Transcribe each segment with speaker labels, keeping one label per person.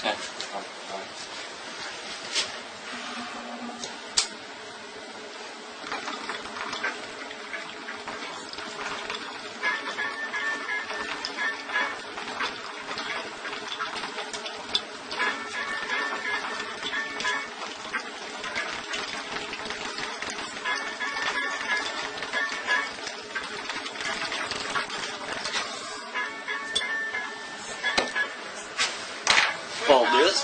Speaker 1: Okay. Paldies,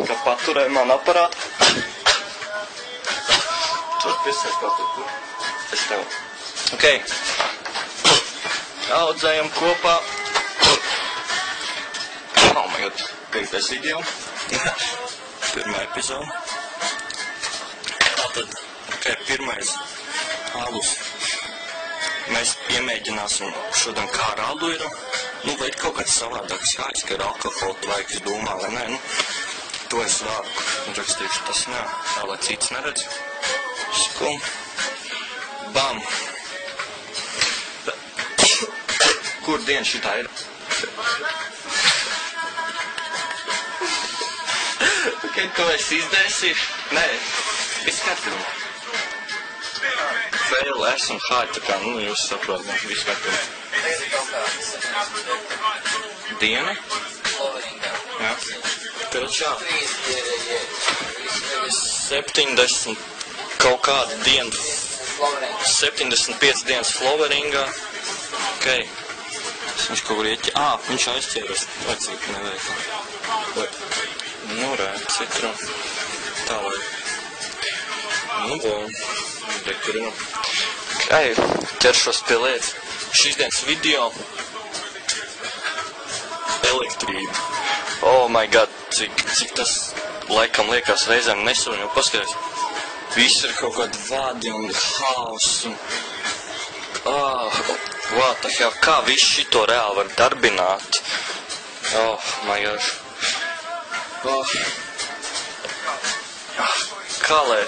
Speaker 1: ka paturēji man aparātu. Tur piesēs kā tur. Es tev. Ok. Audzējam kopā. Oh my god. Piektais video. Pirmā epizode. Tātad, ok, pirmais alus. Mēs iemēģināsim šodien kā ar alu ir. Nu, vai ir kaut kāds savādāks kāds, ka ir alkohola, tu vajag, es domā, vai nē, nu, to es vārku un rakstīšu, tas nē, tā, lai cits neredz. Skum. Bam. Kur diena šitā ir? Ok, to es izdarīšu? Nē, es skatījumā. Fail, S un H, tā kā, nu, jūs saprotat, visu skatījumā. Diena? Jā. Karčā. 70 kaut kāda diena. 75 dienas Floweringā. Ok. Viņš kaut kur ieķi. Viņš aizķēras. Vai cik nevajag. Nu, rē, citru. Tā vai. Nu, bom. Rekurinu. Ok, ķeršos pie lietas. Šīs dienas video. Elektrība. Oh my god, cik tas laikam liekas reizēm nesaruņo. Paskaties, viss ir kaut kādi vādi un haus un... What the hell, kā viss šito reāli var darbināt? Oh my god. Kā lai...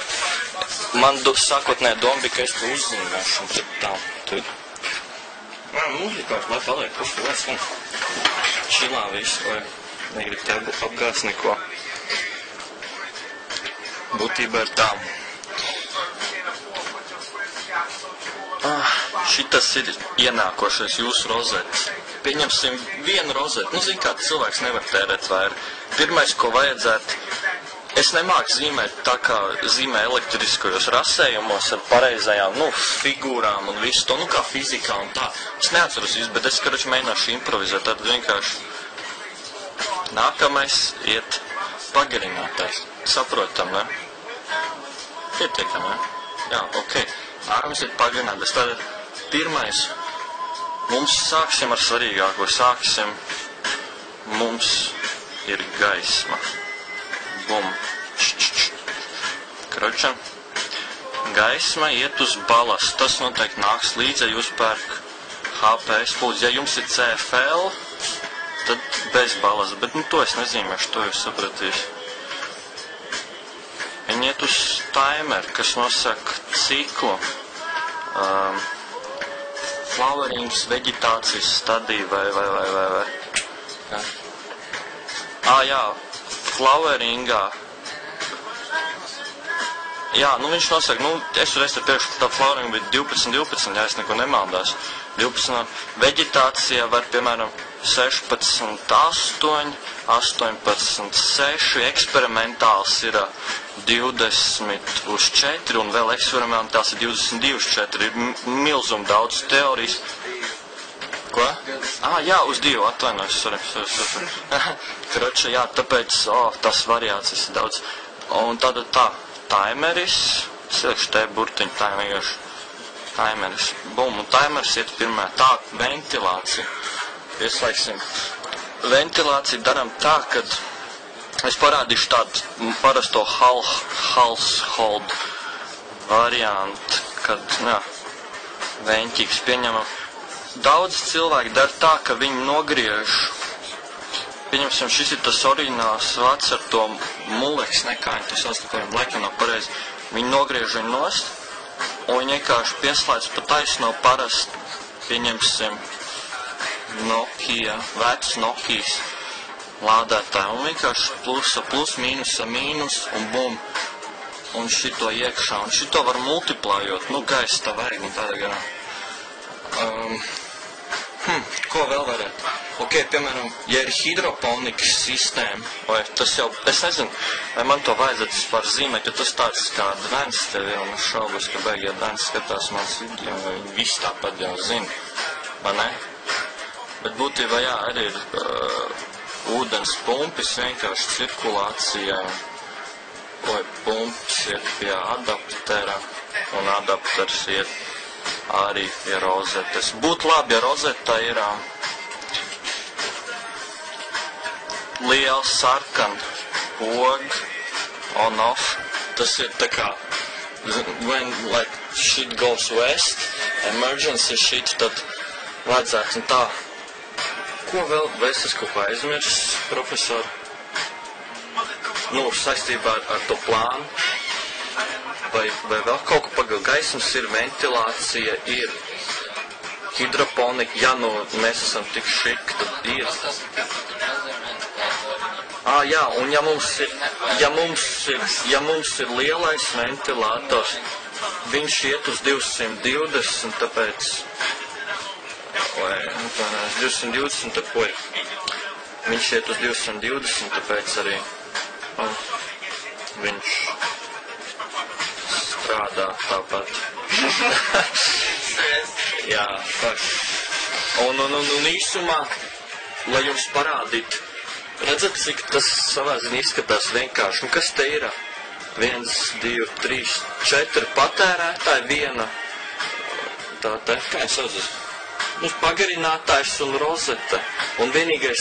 Speaker 1: Man sākotnē doma bija, ka es to uzzīmēšu un tad tā. Mūzikās, lai paliek, kas tu vairs skan. Čilā visu, vai negrib tev apgāst neko. Būtībā ir tā. Šitas ir ienākošais jūsu rozetes. Pieņemsim vienu rozeti. Nu, zin kā, cilvēks nevar tērēt vairāk. Pirmais, ko vajadzētu, es nemāku zīmēt tā kā zīmē elektriskajos rasējumos ar pareizajām, nu, figūrām un visu to, nu, kā fizikā un tā. Es neatceros visu, bet es, karoči, mēģināšu improvizēt, tad vienkārši nākamais iet pagarinātais. Saprotam, ne? Pietiekam, ne? Jā, ok. Nākamais iet pagarinātais. Tad pirmais, mums sāksim ar svarīgāko. Sāksim, mums ir gaisma. Bum. Kročam. Gaisma iet uz balastu. Tas noteikti nāks līdzi, ja jūs pērk HPS pūdzi. Ja jums ir CFL, tad bez balasta. Bet, nu, to es nezīmēšu, to jūs sapratīšu. Viņi iet uz timeru, kas nosaka ciklu. Flowerings, veģetācijas stadija vai. Jā. Floweringā. Jā, nu viņš nosaka, nu, es reiz te priekšu, tā flowering bija 12, ja es neko nemaldās. 12, veģetācijā var, piemēram, 16, 8, 18, 6, eksperimentāls ir 20 uz 4, un vēl eksperimentāls ir 22 uz 4, ir milzum daudz teorijas. Ko? Jā, uz 2, atvainojos, sorry. Kroči, jā, tāpēc, tas variācijas ir daudz. Un tāda tā, timeris, silikšu te burtiņu, tā vienkārši timeris. Bum, un timeris iet pirmā. Tā, ventilācija. Ieslēgsim. Ventilāciju daram tā, kad es parādīšu tādu parasto household variantu, kad, jā, veņķīgs pieņemam. Daudz cilvēki dara tā, ka viņi nogriež. Pieņemsim, šis ir tas oriģināls vats ar to muleks nekāņu, tas atslēkojam laikam nav pareizi. Viņi nogriež viņu nost, un viņi vienkārši pieslēdz pa taisno parasti, pieņemsim, Nokia, vecs Nokijas. lādētāju un vienkārši plus, mīnus un bum. Un šito iekšā, un šito var multiplējot, nu gaisa tā vajag, un tādā garā. Ko vēl varētu? Ok, piemēram, ja ir hidroponikas sistēma, vai tas jau, es nezinu, vai man to vajadzētu vispār zīmēt, jo tas tāds kā Dvens tev jau un šaubas, ka beig, ja Dvens skatās mans video, vai viss tāpat jau zina, vai ne? Bet būtībā jā, arī ir ūdens pumpis vienkārši cirkulācijā, vai pumps iet pie adaptera, un adapters iet arī pie rozetes. Būtu labi, ja rozeta ir liels sarkan poga on-off. Tas ir tā kā, when like shit goes west, emergency shit, tad vajadzētu un tā. Ko vēl? Vai es kaut ko aizmirsis, profesor? Nu, saistībā ar to plānu, vai vēl kaut ko pagaļ, gaismas ir, ventilācija ir, hidroponika, ja nu mēs esam tik šiki, tad ir. Jā, un ja mums ir lielais ventilators, viņš iet uz 220, tāpēc, viņš iet uz 220, tāpēc arī, viņš strādā tāpat. Jā, un īsumā, lai jums parādītu, redzat, cik tas savā ziņā izskatās vienkārši. Un kas te ir? 1, 2, 3, 4 patērētāji, viena, tā te, kā es saucu? Pagarinātājs un rozete. Un vienīgais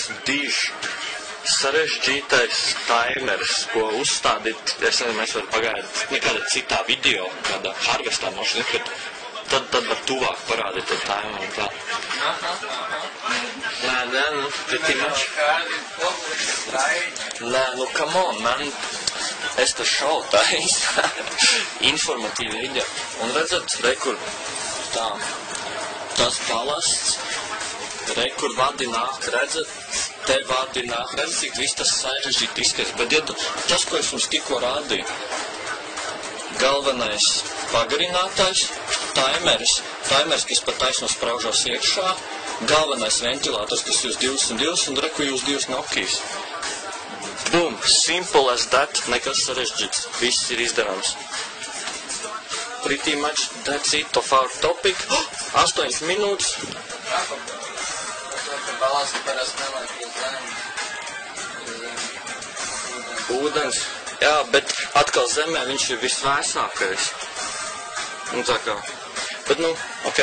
Speaker 1: sarežģītais timers, ko uzstādīt, es nezinu, mēs varam pagaidīt nekādā citā video, kādā harvestā mašina, tad var tuvāk parādīt to timeru un tā. Nē, nu, pretī mač. Nē, nu, come on, man. Es te šau tā informatīvi video. Un redzat, rekur tā, tas palasts, rekur vadi nāk, redzat, te vadi nāk, redzat, cik viss tas sarežģīt izskatās. Bet ja tas, ko es jums tikko rādīju, galvenais pagarinātājs, timers, kas pat taisno spraužās iekšā, galvenais ventilators, kas jūs 220, un reku jūs 2 Nokijas. Boom, simple as that, nekas sarežģīts, viss ir izdarāms. Pretty much that's it of our topic. 8 minūtes. Ūdens. Jā, bet atkal zemē viņš ir visvēsākais. Nu tā kā. Bet nu, ok,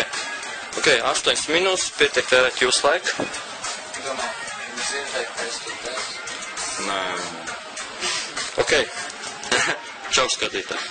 Speaker 1: 8 minūtes, pietiek tērēt jūsu laiku.
Speaker 2: Domā, jums ir teikt,
Speaker 1: Nē. Ok. Čau, skatītāji.